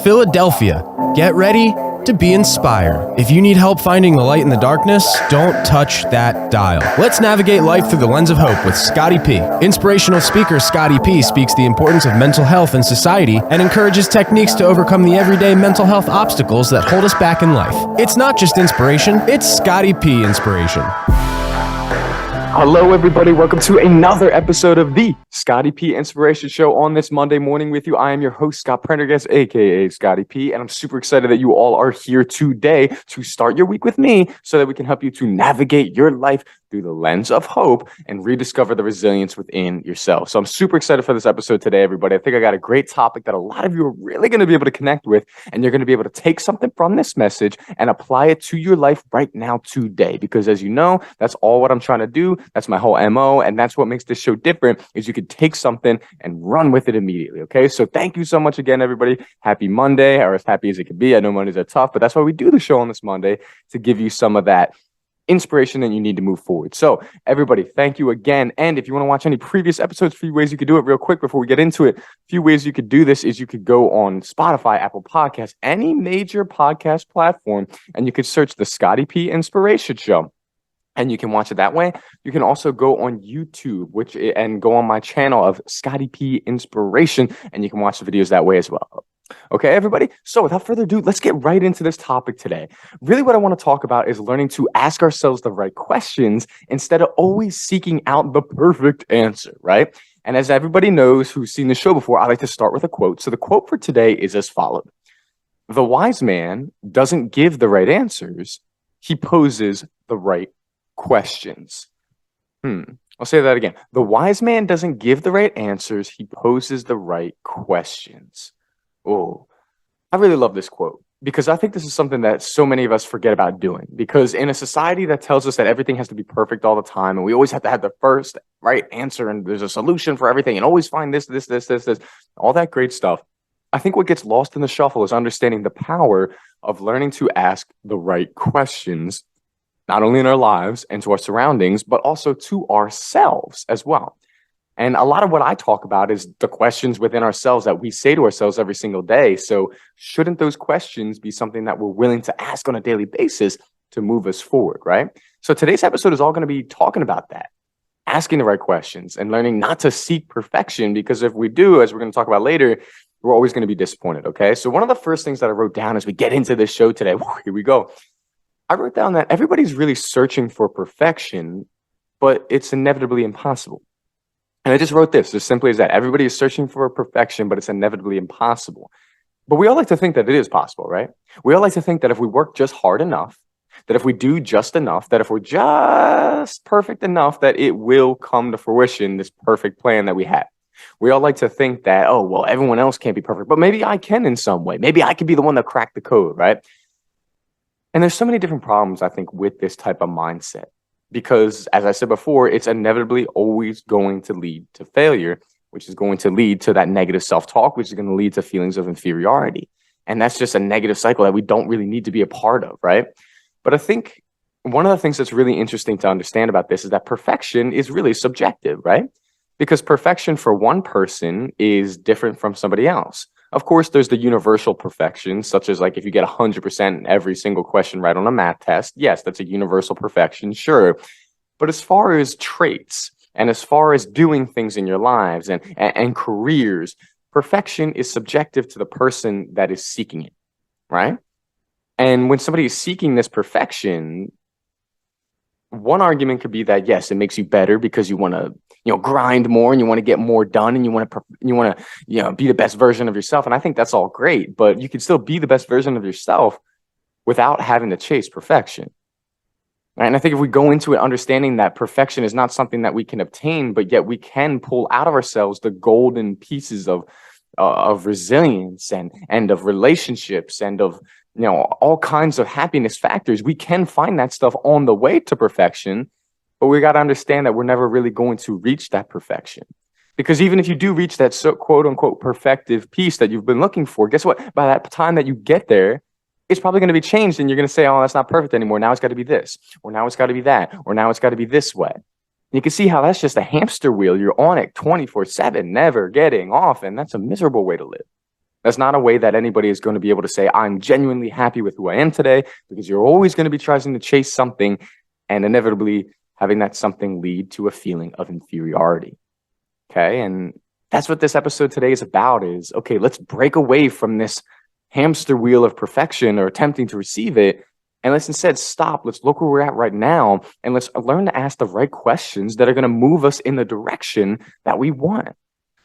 Philadelphia, get ready to be inspired. If you need help finding the light in the darkness, don't touch that dial. Let's navigate life through the lens of hope with Scotty P. Inspirational speaker Scotty P speaks the importance of mental health in society and encourages techniques to overcome the everyday mental health obstacles that hold us back in life. It's not just inspiration, it's Scotty P inspiration. Hello, everybody. Welcome to another episode of the Scotty P Inspiration Show on this Monday morning with you. I am your host, Scott Prendergast, aka Scotty P, and I'm super excited that you all are here today to start your week with me so that we can help you to navigate your life through the lens of hope and rediscover the resilience within yourself. So I'm super excited for this episode today, everybody. I think I got a great topic that a lot of you are really going to be able to connect with, and you're going to be able to take something from this message and apply it to your life right now today. Because as you know, that's all what I'm trying to do. That's my whole MO, and that's what makes this show different, is you could take something and run with it immediately, okay? So thank you so much again, everybody. Happy Monday, or as happy as it can be. I know Mondays are tough, but that's why we do the show on this Monday, to give you some of that inspiration that you need to move forward. So everybody, thank you again. And if you want to watch any previous episodes, a few ways you could do it real quick before we get into it. A few ways you could do this is you could go on Spotify, Apple Podcasts, any major podcast platform, and you could search the Scotty P Inspiration Show. And you can watch it that way. You can also go on YouTube, and go on my channel of Scotty P Inspiration, and you can watch the videos that way as well. Okay, everybody? So without further ado, let's get right into this topic today. Really what I want to talk about is learning to ask ourselves the right questions instead of always seeking out the perfect answer, right? And as everybody knows who's seen the show before, I like to start with a quote. So the quote for today is as follows. The wise man doesn't give the right answers. He poses the right questions. I'll say that again. The wise man doesn't give the right answers. He poses the right questions. Oh, I really love this quote because I think this is something that so many of us forget about doing, because in a society that tells us that everything has to be perfect all the time and we always have to have the first right answer and there's a solution for everything and always find this, all that great stuff. I think what gets lost in the shuffle is understanding the power of learning to ask the right questions, not only in our lives and to our surroundings, but also to ourselves as well. And a lot of what I talk about is the questions within ourselves that we say to ourselves every single day. So shouldn't those questions be something that we're willing to ask on a daily basis to move us forward, right? So today's episode is all going to be talking about that, asking the right questions and learning not to seek perfection, because if we do, as we're going to talk about later, we're always going to be disappointed, okay? So one of the first things that I wrote down as we get into this show today, here we go. I wrote down that everybody's really searching for perfection, but it's inevitably impossible. And I just wrote this as simply as that. Everybody is searching for perfection, but it's inevitably impossible. But we all like to think that it is possible, right? We all like to think that if we work just hard enough, that if we do just enough, that if we're just perfect enough, that it will come to fruition, this perfect plan that we have. We all like to think that, oh, well, everyone else can't be perfect, but maybe I can in some way. Maybe I can be the one that cracked the code, right? And there's so many different problems, I think, with this type of mindset. Because, as I said before, it's inevitably always going to lead to failure, which is going to lead to that negative self-talk, which is going to lead to feelings of inferiority. And that's just a negative cycle that we don't really need to be a part of, right? But I think one of the things that's really interesting to understand about this is that perfection is really subjective, right? Because perfection for one person is different from somebody else. Of course, there's the universal perfection, such as like if you get 100% in every single question right on a math test. Yes, that's a universal perfection, sure. But as far as traits and as far as doing things in your lives and careers, perfection is subjective to the person that is seeking it, right? And when somebody is seeking this perfection, one argument could be that, yes, it makes you better because you want to, grind more and you want to get more done and you want to, be the best version of yourself. And I think that's all great, but you can still be the best version of yourself without having to chase perfection. Right? And I think if we go into it understanding that perfection is not something that we can obtain, but yet we can pull out of ourselves the golden pieces of resilience and of relationships and of all kinds of happiness factors. We can find that stuff on the way to perfection, but we got to understand that we're never really going to reach that perfection. Because even if you do reach that quote unquote perfective piece that you've been looking for, guess what? By that time that you get there, it's probably going to be changed and you're going to say, oh, that's not perfect anymore. Now it's got to be this, or now it's got to be that, or now it's got to be this way. You can see how that's just a hamster wheel. You're on it 24/7, never getting off. And that's a miserable way to live. That's not a way that anybody is going to be able to say, I'm genuinely happy with who I am today, because you're always going to be trying to chase something and inevitably having that something lead to a feeling of inferiority. Okay. And that's what this episode today is about is, okay, let's break away from this hamster wheel of perfection or attempting to receive it. And let's instead stop. Let's look where we're at right now. And let's learn to ask the right questions that are going to move us in the direction that we want.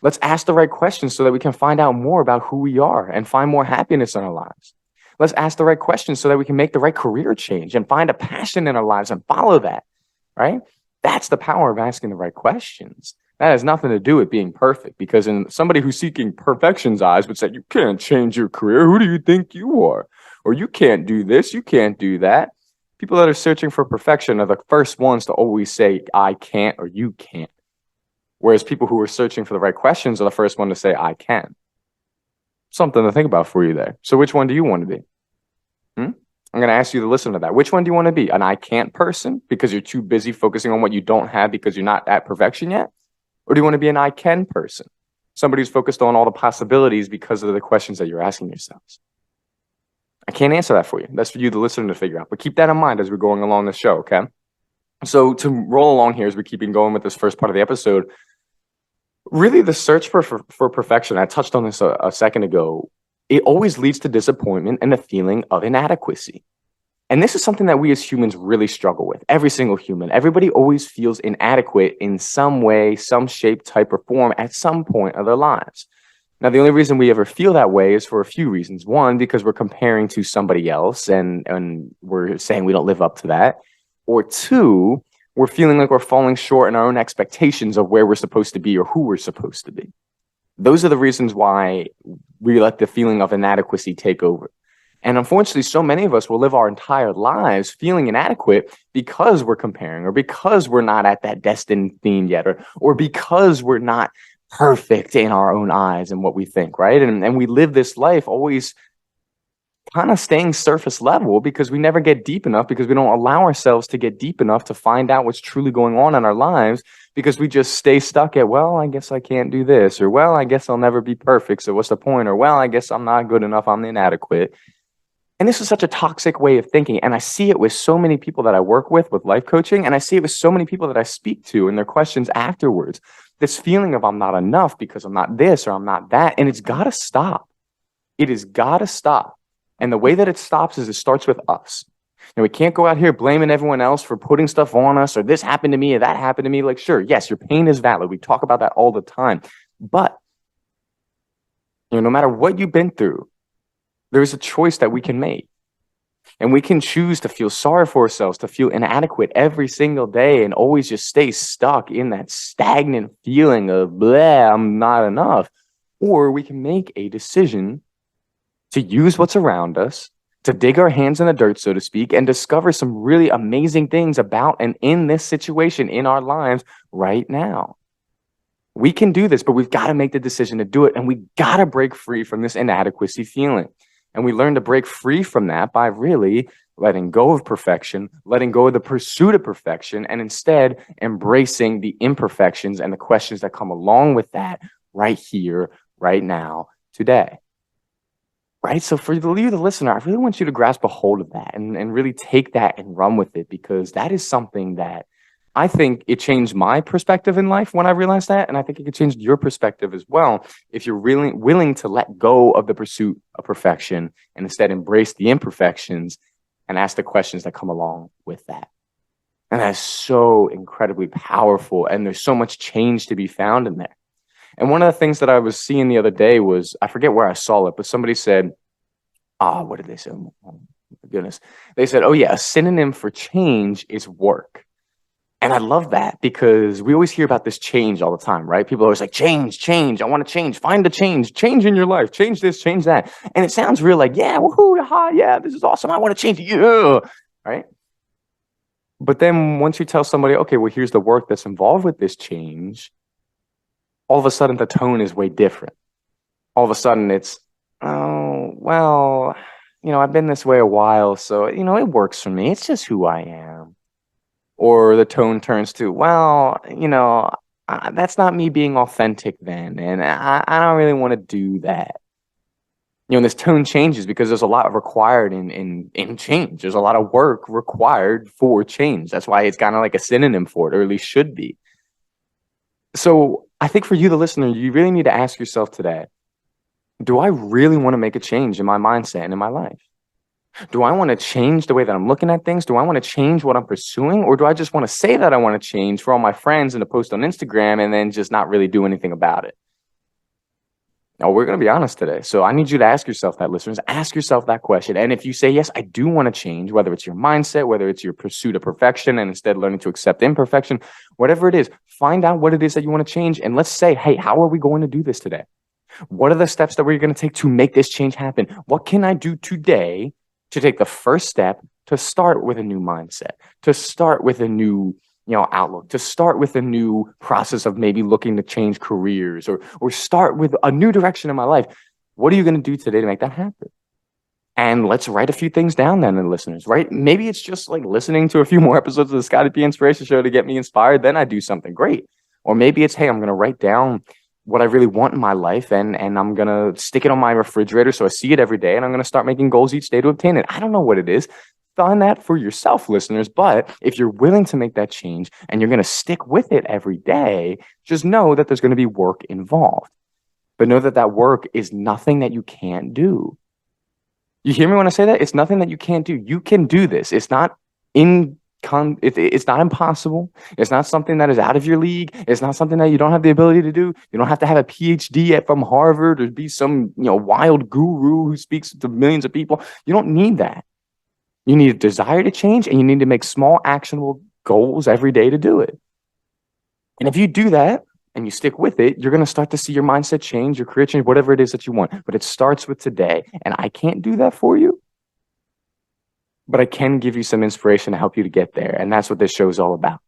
Let's ask the right questions so that we can find out more about who we are and find more happiness in our lives. Let's ask the right questions so that we can make the right career change and find a passion in our lives and follow that, right? That's the power of asking the right questions. That has nothing to do with being perfect, because in somebody who's seeking perfection's eyes would say, you can't change your career. Who do you think you are? Or you can't do this. You can't do that. People that are searching for perfection are the first ones to always say, I can't or you can't. Whereas people who are searching for the right questions are the first one to say, I can. Something to think about for you there. So which one do you want to be? I'm going to ask you to listen to that. Which one do you want to be? An I can't person because you're too busy focusing on what you don't have because you're not at perfection yet? Or do you want to be an I can person? Somebody who's focused on all the possibilities because of the questions that you're asking yourselves. I can't answer that for you. That's for you, the listener, to figure out. But keep that in mind as we're going along the show, okay? So to roll along here as we keep going with this first part of the episode, really the search for perfection, I touched on this a second ago, it always leads to disappointment and a feeling of inadequacy. And this is something that we as humans really struggle with. Every single human, everybody always feels inadequate in some way, some shape, type, or form at some point of their lives. Now, the only reason we ever feel that way is for a few reasons. One, because we're comparing to somebody else and we're saying we don't live up to that. Or two, we're feeling like we're falling short in our own expectations of where we're supposed to be or who we're supposed to be. Those are the reasons why we let the feeling of inadequacy take over. And unfortunately, so many of us will live our entire lives feeling inadequate because we're comparing, or because we're not at that destined theme yet, or because we're not perfect in our own eyes and what we think, right? And we live this life always kind of staying surface level because we never get deep enough, because we don't allow ourselves to get deep enough to find out what's truly going on in our lives, because we just stay stuck at, well, I guess I can't do this, or, well, I guess I'll never be perfect, so what's the point? Or, well, I guess I'm not good enough, I'm inadequate. And this is such a toxic way of thinking. And I see it with so many people that I work with life coaching, and I see it with so many people that I speak to in their questions afterwards. This feeling of I'm not enough because I'm not this or I'm not that. And it's got to stop. It has got to stop. And the way that it stops is it starts with us. And we can't go out here blaming everyone else for putting stuff on us, or this happened to me or that happened to me. Like, sure, yes, your pain is valid. We talk about that all the time. But no matter what you've been through, there is a choice that we can make. And we can choose to feel sorry for ourselves, to feel inadequate every single day and always just stay stuck in that stagnant feeling of, bleh, I'm not enough. Or we can make a decision to use what's around us, to dig our hands in the dirt, so to speak, and discover some really amazing things about and in this situation in our lives right now. We can do this, but we've got to make the decision to do it. And we got to break free from this inadequacy feeling. And we learn to break free from that by really letting go of perfection, letting go of the pursuit of perfection, and instead embracing the imperfections and the questions that come along with that right here, right now, today. Right? So for you, the listener, I really want you to grasp a hold of that and really take that and run with it, because that is something that I think it changed my perspective in life when I realized that. And I think it could change your perspective as well if you're really willing to let go of the pursuit of perfection and instead embrace the imperfections and ask the questions that come along with that. And that's so incredibly powerful. And there's so much change to be found in there. And one of the things that I was seeing the other day was, I forget where I saw it, but somebody said, what did they say? Oh my goodness. They said, oh yeah, a synonym for change is work. And I love that, because we always hear about this change all the time, right? People are always like, change. I want to change. Find a change in your life. Change this, change that. And it sounds real like, yeah, woohoo, aha, yeah, this is awesome. I want to change it. Yeah, right? But then once you tell somebody, okay, well, here's the work that's involved with this change, all of a sudden the tone is way different. All of a sudden it's, oh, well, I've been this way a while, so, it works for me. It's just who I am. Or the tone turns to, well, that's not me being authentic then, and I don't really want to do that. This tone changes because there's a lot required in change. There's a lot of work required for change. That's why it's kind of like a synonym for it, or at least should be. So I think for you, the listener, you really need to ask yourself today, do I really want to make a change in my mindset and in my life? Do I want to change the way that I'm looking at things? Do I want to change what I'm pursuing? Or do I just want to say that I want to change for all my friends and to post on Instagram and then just not really do anything about it? Now, we're going to be honest today. So I need you to ask yourself that, listeners. Ask yourself that question. And if you say, yes, I do want to change, whether it's your mindset, whether it's your pursuit of perfection and instead learning to accept imperfection, whatever it is, find out what it is that you want to change. And let's say, hey, how are we going to do this today? What are the steps that we're going to take to make this change happen? What can I do today to take the first step to start with a new mindset, to start with a new outlook, to start with a new process of maybe looking to change careers or start with a new direction in my life? What are you going to do today to make that happen? And let's write a few things down then, the listeners, right? Maybe it's just like listening to a few more episodes of the Scotty P Inspiration Show to get me inspired. Then I do something great. Or maybe it's, hey, I'm going to write down what I really want in my life and I'm going to stick it on my refrigerator so I see it every day, and I'm going to start making goals each day to obtain it. I don't know what it is. Find that for yourself, listeners. But if you're willing to make that change and you're going to stick with it every day, just know that there's going to be work involved. But know that that work is nothing that you can't do. You hear me when I say that? It's nothing that you can't do. You can do this. It's not it's not impossible. It's not something that is out of your league. It's not something that you don't have the ability to do. You don't have to have a PhD from Harvard or be some wild guru who speaks to millions of people. You don't need that. You need a desire to change, and you need to make small, actionable goals every day to do it. And if you do that and you stick with it, you're going to start to see your mindset change, your career change, whatever it is that you want. But it starts with today. And I can't do that for you, but I can give you some inspiration to help you to get there. And that's what this show is all about.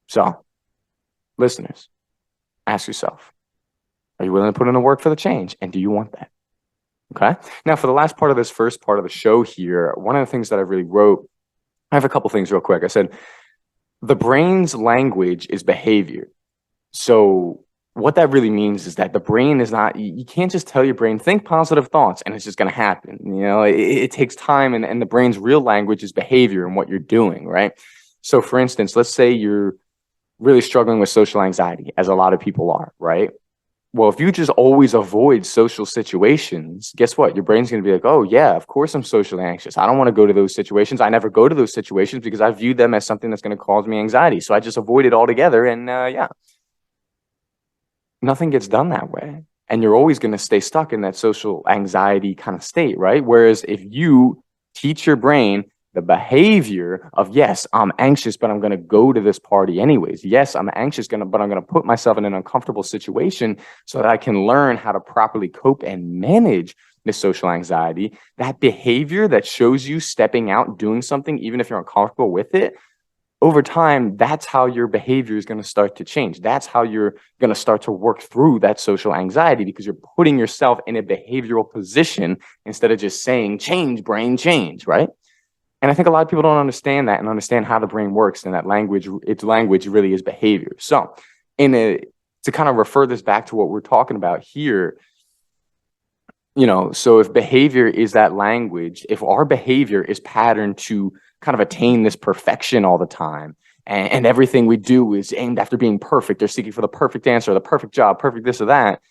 So, listeners, ask yourself, are you willing to put in the work for the change? And do you want that? Okay. Now, for the last part of this first part of the show here, one of the things that I really wrote, I have a couple things real quick. I said, the brain's language is behavior. So what that really means is that the brain is not, you can't just tell your brain, think positive thoughts, and it's just going to happen. It takes time, and the brain's real language is behavior and what you're doing, right? So for instance, let's say you're really struggling with social anxiety, as a lot of people are, right? Well, if you just always avoid social situations, guess what? Your brain's going to be like, oh, yeah, of course I'm socially anxious. I don't want to go to those situations. I never go to those situations because I view them as something that's going to cause me anxiety. So I just avoid it altogether. And nothing gets done that way. And you're always going to stay stuck in that social anxiety kind of state, right? Whereas if you teach your brain the behavior of, yes, I'm anxious, but I'm going to go to this party anyways. Yes, I'm anxious, but I'm going to put myself in an uncomfortable situation so that I can learn how to properly cope and manage this social anxiety. That behavior that shows you stepping out, doing something, even if you're uncomfortable with it, over time, that's how your behavior is going to start to change. That's how you're going to start to work through that social anxiety, because you're putting yourself in a behavioral position instead of just saying, change, brain, change, right? And I think a lot of people don't understand that and understand how the brain works, and that language, its language really is behavior. So to kind of refer this back to what we're talking about here, so if behavior is that language, if our behavior is patterned to kind of attain this perfection all the time, and everything we do is aimed after being perfect or seeking for the perfect answer, the perfect job, perfect this or that,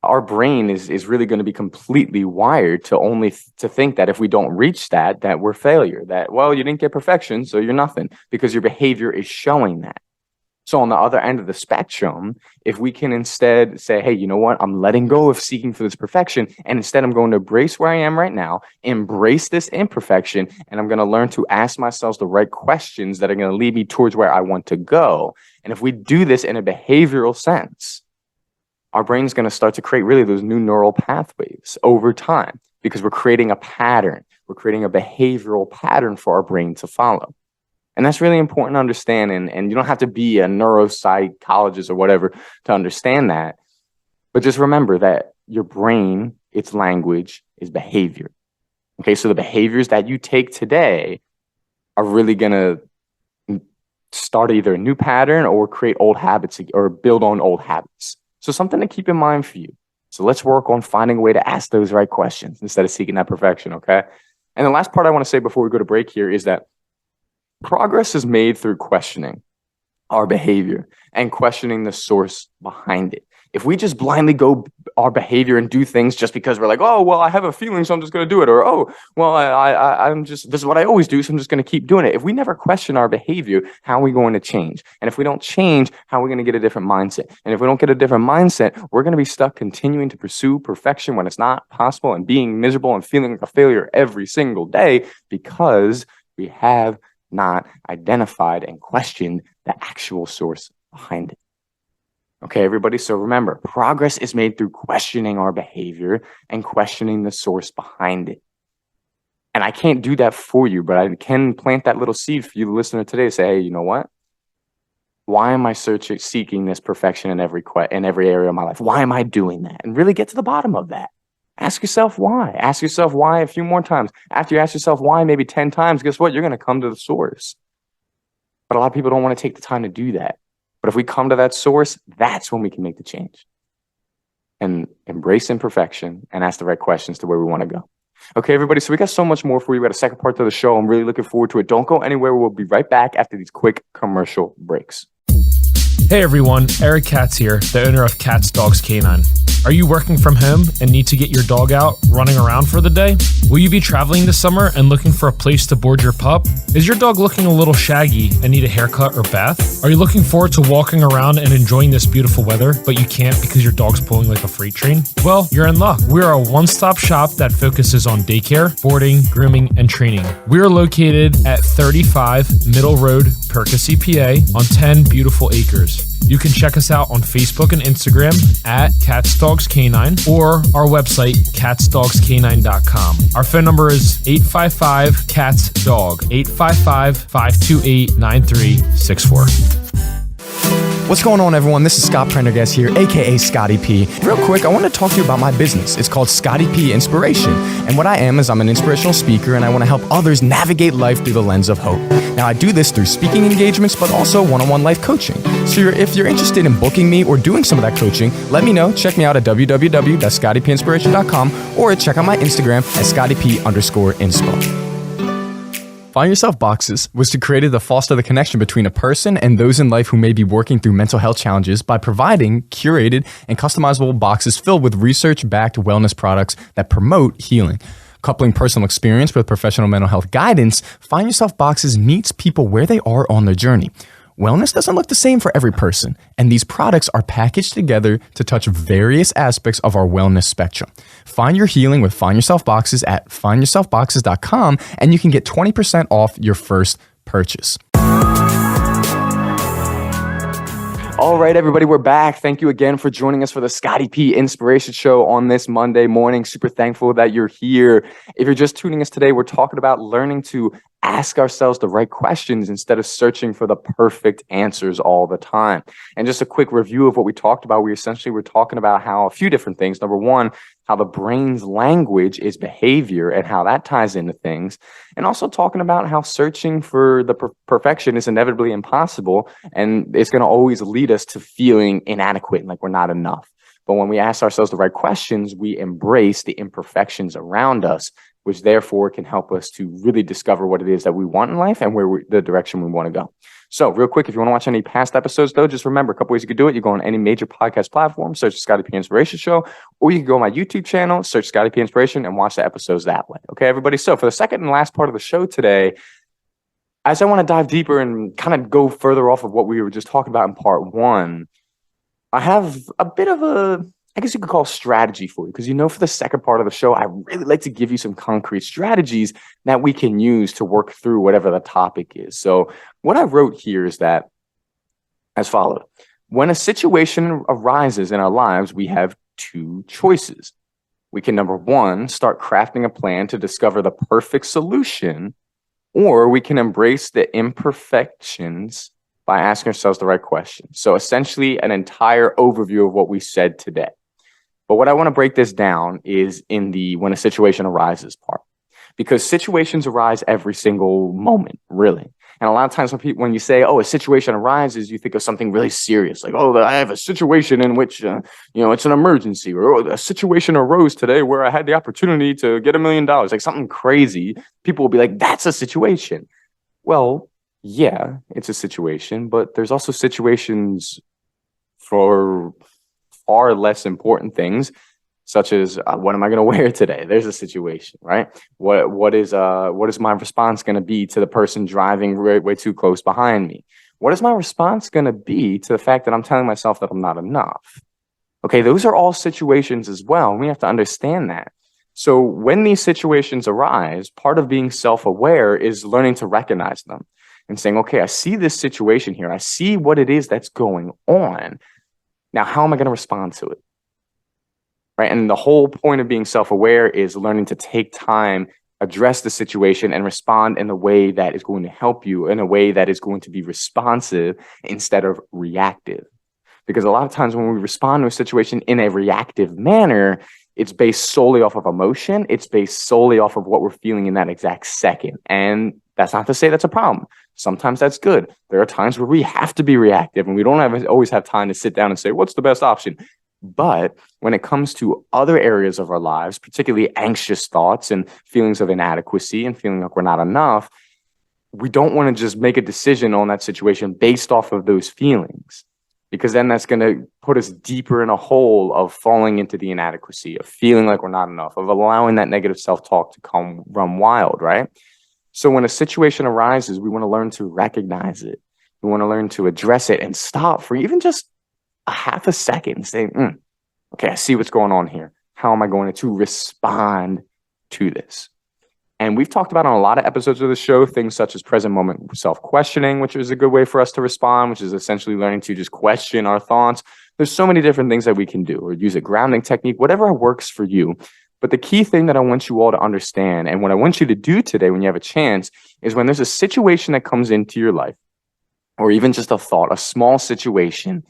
our brain is really going to be completely wired to think that if we don't reach that we're failure, that, well, you didn't get perfection, so you're nothing, because your behavior is showing that. So on the other end of the spectrum, if we can instead say, hey, you know what? I'm letting go of seeking for this perfection, and instead I'm going to embrace where I am right now, embrace this imperfection, and I'm going to learn to ask myself the right questions that are going to lead me towards where I want to go. And if we do this in a behavioral sense, our brain's going to start to create really those new neural pathways over time, because we're creating a pattern. We're creating a behavioral pattern for our brain to follow. And that's really important to understand. And you don't have to be a neuropsychologist or whatever to understand that. But just remember that your brain, its language is behavior. Okay, so the behaviors that you take today are really going to start either a new pattern or create old habits or build on old habits. So something to keep in mind for you. So let's work on finding a way to ask those right questions instead of seeking that perfection, okay? And the last part I want to say before we go to break here is that progress is made through questioning our behavior and questioning the source behind it. If we just blindly go our behavior and do things just because we're like, oh, well, I have a feeling, so I'm just going to do it. Or, oh, well, I'm just, this is what I always do, so I'm just going to keep doing it. If we never question our behavior, how are we going to change? And if we don't change, how are we going to get a different mindset? And if we don't get a different mindset, we're going to be stuck continuing to pursue perfection when it's not possible and being miserable and feeling like a failure every single day because we have not identified and questioned the actual source behind it. Okay, everybody. So remember, progress is made through questioning our behavior and questioning the source behind it. And I can't do that for you, but I can plant that little seed for you, the listener today, to say, hey, you know what? Why am I seeking this perfection in every area of my life? Why am I doing that? And really get to the bottom of that. Ask yourself why. Ask yourself why a few more times. After you ask yourself why maybe 10 times, guess what? You're going to come to the source. But a lot of people don't want to take the time to do that. But if we come to that source, that's when we can make the change and embrace imperfection and ask the right questions to where we want to go. Okay, everybody. So we got so much more for you. We got a second part to the show. I'm really looking forward to it. Don't go anywhere. We'll be right back after these quick commercial breaks. Hey everyone, Eric Katz here, the owner of Katz Dogs Canine. Are you working from home and need to get your dog out running around for the day? Will you be traveling this summer and looking for a place to board your pup? Is your dog looking a little shaggy and need a haircut or bath? Are you looking forward to walking around and enjoying this beautiful weather, but you can't because your dog's pulling like a freight train? Well, you're in luck. We're a one-stop shop that focuses on daycare, boarding, grooming, and training. We're located at 35 Middle Road, Percy, PA, on 10 beautiful acres. You can check us out on Facebook and Instagram at Katz Dogs Canine or our website, katzdogscanine.com. Our phone number is 855-KATZ-DOG, 855-528-9364. What's going on, everyone? This is Scott Prendergast here, aka Scotty P. Real quick, I want to talk to you about my business. It's called Scotty P Inspiration. And what I am is I'm an inspirational speaker, and I want to help others navigate life through the lens of hope. Now, I do this through speaking engagements, but also one-on-one life coaching. So if you're interested in booking me or doing some of that coaching, let me know. Check me out at www.scottypinspiration.com or check out my Instagram at scottyp_inspo. Find Yourself Boxes was created to foster the connection between a person and those in life who may be working through mental health challenges by providing curated and customizable boxes filled with research-backed wellness products that promote healing. Coupling personal experience with professional mental health guidance, Find Yourself Boxes meets people where they are on their journey. Wellness doesn't look the same for every person, and these products are packaged together to touch various aspects of our wellness spectrum. Find your healing with Find Yourself Boxes at findyourselfboxes.com, and you can get 20% off your first purchase. All right, everybody, we're back. Thank you again for joining us for the Scotty P Inspiration Show on this Monday morning. Super thankful that you're here. If you're just tuning us today, we're talking about learning to ask ourselves the right questions instead of searching for the perfect answers all the time. And just a quick review of what we talked about. We essentially were talking about how a few different things. Number one, how the brain's language is behavior and how that ties into things. And also talking about how searching for the perfection is inevitably impossible. And it's going to always lead us to feeling inadequate and like we're not enough. But when we ask ourselves the right questions, we embrace the imperfections around us, which therefore can help us to really discover what it is that we want in life and the direction we want to go. So real quick, if you want to watch any past episodes, though, just remember a couple ways you could do it. You go on any major podcast platform, search Scotty P Inspiration Show, or you can go on my YouTube channel, search Scotty P Inspiration, and watch the episodes that way. Okay, everybody? So for the second and last part of the show today, as I want to dive deeper and kind of go further off of what we were just talking about in part one, I have a bit of a, I guess you could call strategy for you, because for the second part of the show, I really like to give you some concrete strategies that we can use to work through whatever the topic is. So what I wrote here is that as followed. When a situation arises in our lives, we have two choices. We can, number one, start crafting a plan to discover the perfect solution, or we can embrace the imperfections by asking ourselves the right question. So essentially an entire overview of what we said today. But what I want to break this down is in the when a situation arises part, because situations arise every single moment, really. And a lot of times when you say, oh, a situation arises, you think of something really serious, like, oh, I have a situation in which, it's an emergency, or oh, a situation arose today where I had the opportunity to get $1 million, like something crazy. People will be like, that's a situation. Well, yeah, it's a situation, but there's also situations for far less important things, such as what am I going to wear today? There's a situation, right? What is my response going to be to the person driving way too close behind me? What is my response going to be to the fact that I'm telling myself that I'm not enough? Okay, those are all situations as well, and we have to understand that. So when these situations arise, part of being self-aware is learning to recognize them and saying, okay, I see this situation here. I see what it is that's going on. Now, how am I going to respond to it? Right. And the whole point of being self-aware is learning to take time, address the situation, and respond in a way that is going to help you, in a way that is going to be responsive instead of reactive. Because a lot of times when we respond to a situation in a reactive manner, it's based solely off of emotion. It's based solely off of what we're feeling in that exact second. And that's not to say that's a problem. Sometimes that's good. There are times where we have to be reactive and we don't always have time to sit down and say, what's the best option? But when it comes to other areas of our lives, particularly anxious thoughts and feelings of inadequacy and feeling like we're not enough, we don't want to just make a decision on that situation based off of those feelings, because then that's going to put us deeper in a hole of falling into the inadequacy, of feeling like we're not enough, of allowing that negative self-talk to come run wild, right? So when a situation arises, we want to learn to recognize it. We want to learn to address it and stop for even just a half a second and say, okay, I see what's going on here. How am I going to respond to this? And we've talked about on a lot of episodes of the show, things such as present moment self-questioning, which is a good way for us to respond, which is essentially learning to just question our thoughts. There's so many different things that we can do, or use a grounding technique, whatever works for you. But the key thing that I want you all to understand, and what I want you to do today when you have a chance, is when there's a situation that comes into your life, or even just a thought, a small situation.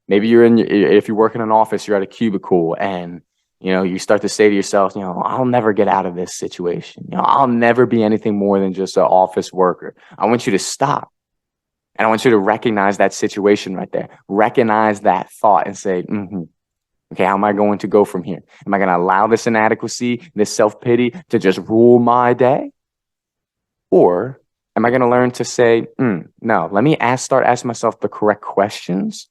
Maybe if you work in an office, you're at a cubicle and, you start to say to yourself, I'll never get out of this situation. I'll never be anything more than just an office worker. I want you to stop. And I want you to recognize that situation right there. Recognize that thought and say, okay, how am I going to go from here? Am I going to allow this inadequacy, this self-pity to just rule my day? Or am I going to learn to say, no, let me start asking myself the correct questions,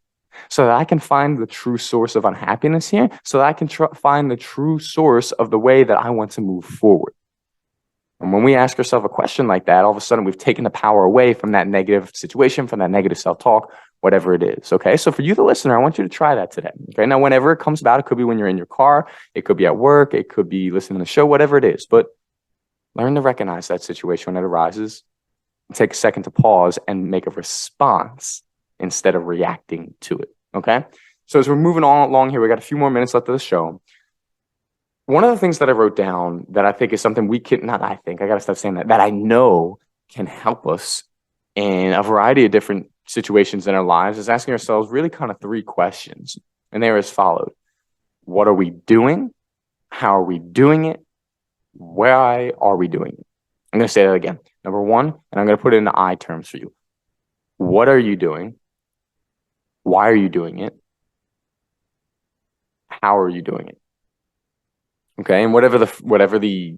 so that I can find the true source of unhappiness here, so that I can find the true source of the way that I want to move forward. And when we ask ourselves a question like that, all of a sudden we've taken the power away from that negative situation, from that negative self-talk, whatever it is. Okay, so for you, the listener, I want you to try that today. Okay, now whenever it comes about, it could be when you're in your car, it could be at work, it could be listening to the show, whatever it is. But learn to recognize that situation when it arises. Take a second to pause and make a response instead of reacting to it. Okay. So as we're moving on along here, we got a few more minutes left of the show. One of the things that I wrote down that I think is something I got to stop saying that I know can help us in a variety of different situations in our lives is asking ourselves really kind of 3 questions. And they're as followed. What are we doing? How are we doing it? Why are we doing it? I'm going to say that again. Number 1, and I'm going to put it into I terms for you. What are you doing? Why are you doing it? How are you doing it? Okay, and whatever the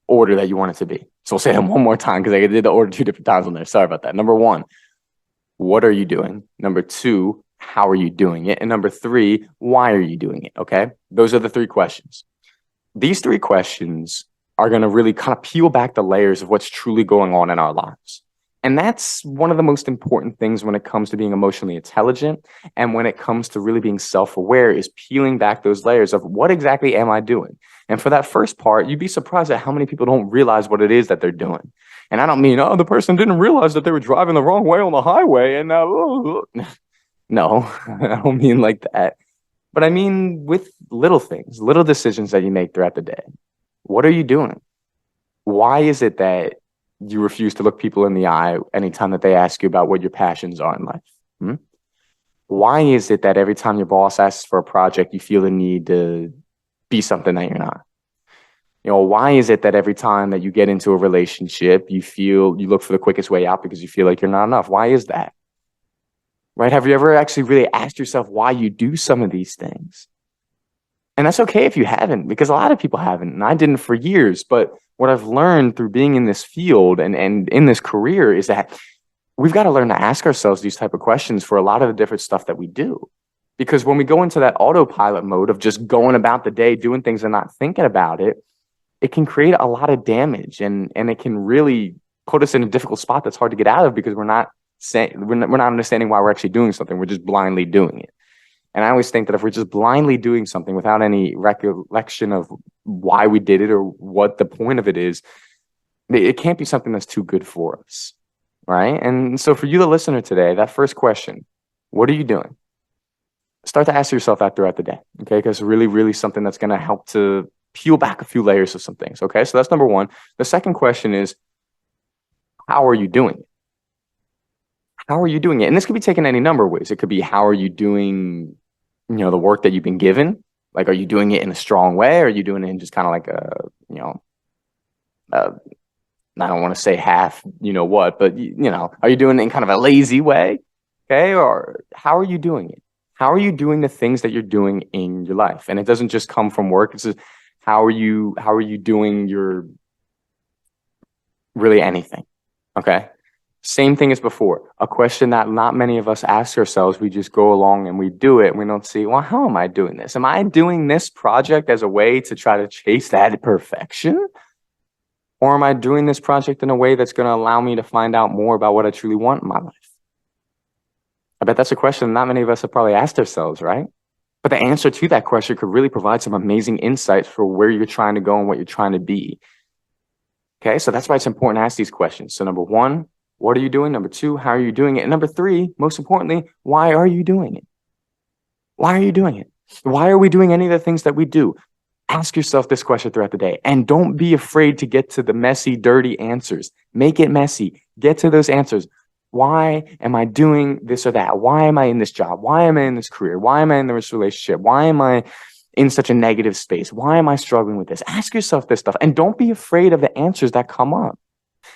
order that you want it to be. So we'll say them one more time because I did the order 2 different times on there. Sorry about that. Number 1, what are you doing? Number 2, how are you doing it? And number 3, why are you doing it? Okay, those are the 3 questions. These 3 questions are going to really kind of peel back the layers of what's truly going on in our lives. And that's one of the most important things when it comes to being emotionally intelligent and when it comes to really being self-aware, is peeling back those layers of what exactly am I doing? And for that first part, you'd be surprised at how many people don't realize what it is that they're doing. And I don't mean, the person didn't realize that they were driving the wrong way on the highway. And no, I don't mean like that. But I mean with little things, little decisions that you make throughout the day. What are you doing? Why is it that you refuse to look people in the eye anytime that they ask you about what your passions are in life? Why is it that every time your boss asks for a project, you feel the need to be something that you're not? Why is it that every time that you get into a relationship, you look for the quickest way out because you feel like you're not enough? Why is that? Right? Have you ever actually really asked yourself why you do some of these things? And that's okay if you haven't, because a lot of people haven't, and I didn't for years. But what I've learned through being in this field and in this career is that we've got to learn to ask ourselves these type of questions for a lot of the different stuff that we do. Because when we go into that autopilot mode of just going about the day, doing things and not thinking about it, it can create a lot of damage, and it can really put us in a difficult spot that's hard to get out of, because we're not understanding why we're actually doing something. We're just blindly doing it. And I always think that if we're just blindly doing something without any recollection of why we did it or what the point of it is, it can't be something that's too good for us, right? And so for you, the listener today, that first question, what are you doing? Start to ask yourself that throughout the day, okay? Because really, really something that's going to help to peel back a few layers of some things, okay? So that's number one. The second question is, how are you doing it? How are you doing it? And this could be taken any number of ways. It could be, how are you doing, the work that you've been given? Like, are you doing it in a strong way? Or are you doing it in just kind of like I don't want to say half, what, but, are you doing it in kind of a lazy way? Okay. Or how are you doing it? How are you doing the things that you're doing in your life? And it doesn't just come from work. It's just, how are you doing your really anything? Okay. Same thing as before. A question that not many of us ask ourselves. We just go along and we do it. And we don't see, well, how am I doing this? Am I doing this project as a way to try to chase that perfection? Or am I doing this project in a way that's going to allow me to find out more about what I truly want in my life? I bet that's a question not many of us have probably asked ourselves, right? But the answer to that question could really provide some amazing insights for where you're trying to go and what you're trying to be. Okay, so that's why it's important to ask these questions. So number one, what are you doing? Number two, how are you doing it? And number three, most importantly, why are you doing it? Why are you doing it? Why are we doing any of the things that we do? Ask yourself this question throughout the day, and don't be afraid to get to the messy, dirty answers. Make it messy. Get to those answers. Why am I doing this or that? Why am I in this job? Why am I in this career? Why am I in this relationship? Why am I in such a negative space? Why am I struggling with this? Ask yourself this stuff, and don't be afraid of the answers that come up.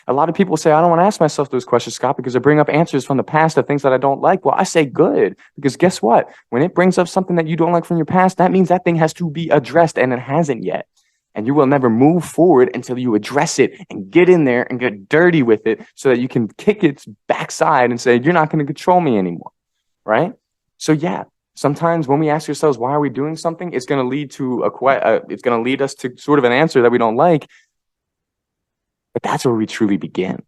A lot of people say, I don't want to ask myself those questions, Scott, because they bring up answers from the past of things that I don't like. Well, I say good, because guess what? When it brings up something that you don't like from your past, that means that thing has to be addressed, and it hasn't yet. And you will never move forward until you address it and get in there and get dirty with it so that you can kick its backside and say, you're not going to control me anymore, right? So yeah, sometimes when we ask ourselves, why are we doing something? It's going to lead to it's going to lead us to sort of an answer that we don't like. But that's where we truly begin.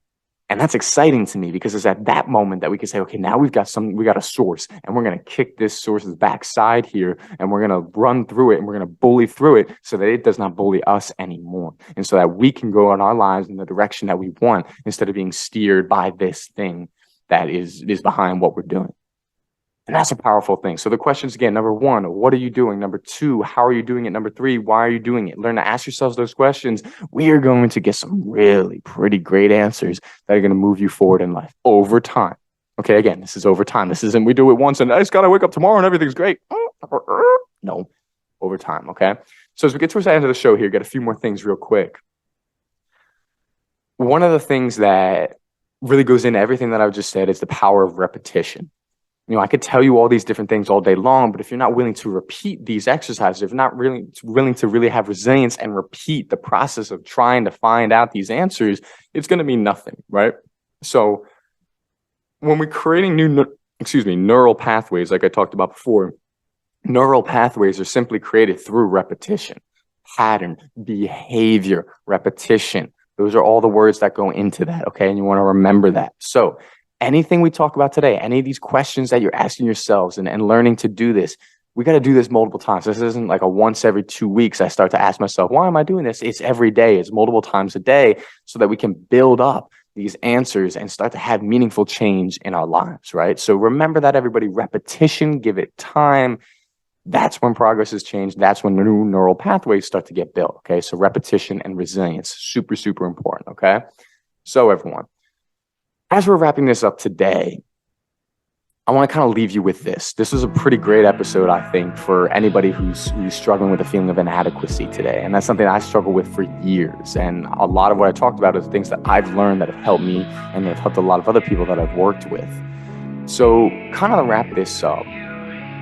And that's exciting to me, because it's at that moment that we can say, okay, now we got a source, and we're going to kick this source's backside here, and we're going to run through it, and we're going to bully through it so that it does not bully us anymore. And so that we can go in our lives in the direction that we want, instead of being steered by this thing that is behind what we're doing. And that's a powerful thing. So the questions again, number one, what are you doing? Number two, how are you doing it? Number three, why are you doing it? Learn to ask yourselves those questions. We are going to get some really pretty great answers that are going to move you forward in life over time. Okay, again, this is over time. This isn't we do it once and I just got to wake up tomorrow and everything's great. No, over time, okay? So as we get towards the end of the show here, get a few more things real quick. One of the things that really goes into everything that I've just said is the power of repetition. I could tell you all these different things all day long, but if you're not willing to repeat these exercises, if you're not really willing to really have resilience and repeat the process of trying to find out these answers, it's going to mean nothing, right? So when we're creating neural pathways, like I talked about before, neural pathways are simply created through repetition, pattern, behavior, repetition. Those are all the words that go into that, okay? And you want to remember that. So anything we talk about today, any of these questions that you're asking yourselves and learning to do this, we got to do this multiple times. This isn't like a once every 2 weeks I start to ask myself, why am I doing this? It's every day. It's multiple times a day, so that we can build up these answers and start to have meaningful change in our lives, right? So remember that, everybody. Repetition, give it time. That's when progress is changed. That's when new neural pathways start to get built, okay? So repetition and resilience, super, super important, okay? So everyone, as we're wrapping this up today, I want to kind of leave you with this. This was a pretty great episode, I think, for anybody who's struggling with a feeling of inadequacy today. And that's something I struggle with for years. And a lot of what I talked about is things that I've learned that have helped me and have helped a lot of other people that I've worked with. So kind of to wrap this up,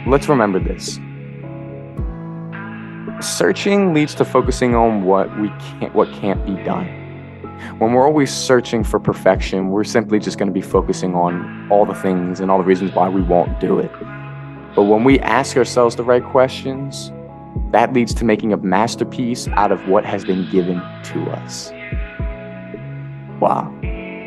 let's remember this. Searching leads to focusing on what can't be done. When we're always searching for perfection, we're simply just going to be focusing on all the things and all the reasons why we won't do it. But when we ask ourselves the right questions, that leads to making a masterpiece out of what has been given to us. Wow.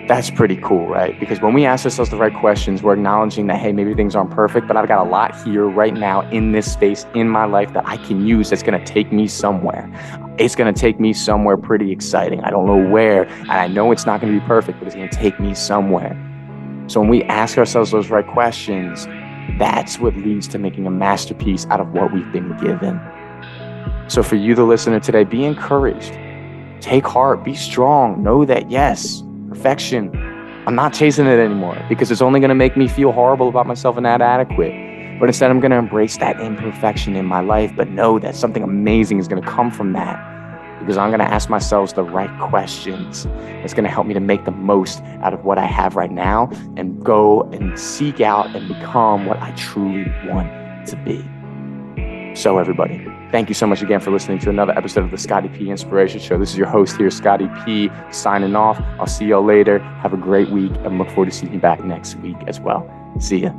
That's pretty cool, right? Because when we ask ourselves the right questions, we're acknowledging that, hey, maybe things aren't perfect, but I've got a lot here right now in this space in my life that I can use that's going to take me somewhere. It's going to take me somewhere pretty exciting. I don't know where, and I know it's not going to be perfect, but it's going to take me somewhere. So when we ask ourselves those right questions, that's what leads to making a masterpiece out of what we've been given. So for you, the listener today, be encouraged. Take heart, be strong. Know that, yes, perfection, I'm not chasing it anymore because it's only going to make me feel horrible about myself and not adequate. But instead, I'm going to embrace that imperfection in my life, but know that something amazing is going to come from that because I'm going to ask myself the right questions. That's going to help me to make the most out of what I have right now and go and seek out and become what I truly want to be. So everybody, thank you so much again for listening to another episode of the Scotty P Inspiration Show. This is your host here, Scotty P, signing off. I'll see y'all later. Have a great week and look forward to seeing you back next week as well. See ya.